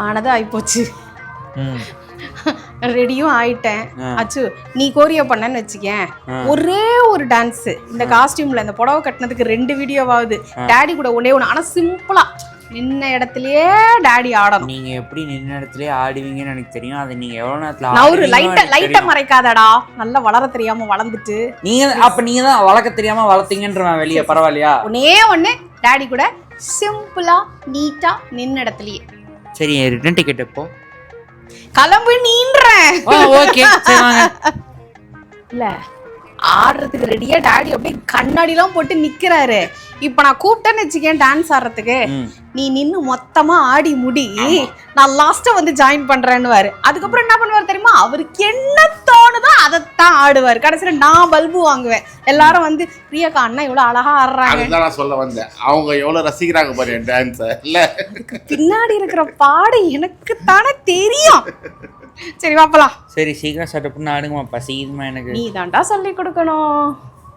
ஆனது ஆயிப்போச்சு. ரெடியும் ஆயிட்டேன். அச்சு நீ கோரியோ பண்ணன்னு வச்சுக்கேன், ஒரே ஒரு டான்ஸ் இந்த காஸ்டியூம்ல இந்த புடவை கட்டினதுக்கு 2 வீடியோவாவது டாடி கூட ஒன்னே ஒன்று. ஆனா சிம்பிளா நின்ன இடத்துலயே டாடி ஆடணும். நீங்க எப்படி நின்ன இடத்துலயே ஆடுவீங்கன்னு எனக்கு தெரியும். அது நீங்க எவ்வளவு நேரத்துல நான் ஒரு லைட்டா மறைக்காதடா, நல்லா வளர தெரியாம வளர்ந்துட்டு. நீங்க தான் வளர்க்க தெரியாம வளர்த்தீங்கன்றவன் வெளியே. பரவாயில்லையா? ஒண்ணு டாடி கூட சிம்பிளா நீட்டா நின்ன இடத்துலயே. சரி, ரிட்டர்ன் டிக்கெட் எப்போ? கிளம்பு நீன்றேன். ஓகே சரி வாங்க. இல்ல ஆடுறதுக்கு ரெடியா டாடி அப்படியே கண்ணாடிலாம் போட்டு நிக்கிறாரு. இப்ப நான் கூப்பிட்டேன்னு வச்சுக்கேன் டான்ஸ் ஆடுறதுக்கு, நீ நின்னு மொத்தமா ஆடி முடி, நான் லாஸ்டா வந்து ஜாயின் பண்றேன்னுவாரு. அதுக்கப்புறம் என்ன பண்ணுவாரு தெரியுமா, அவருக்கு என்ன தோணுதோ அதைத்தான் ஆடுவாரு. கடைசியில நான் பல்பு வாங்குவேன். எல்லாரும் வந்து பிரியாக்கா அண்ணா இவ்வளவு அழகா ஆடுறாங்க. நான் சொல்ல வந்தேன், அவங்க எவ்வளவு ரசிக்கிறாங்க பாரு என் டான்ஸ. இல்ல பின்னாடி இருக்கிற பாடு எனக்கு தானே தெரியும். சரி வாப்பலாம். சரி சீக்கிரம் செட்டப் பண்ணி ஆடுங்கம்மா, பசிக்குதுமா எனக்கு. நீ தான்டா சொல்லி கொடுக்கணும்.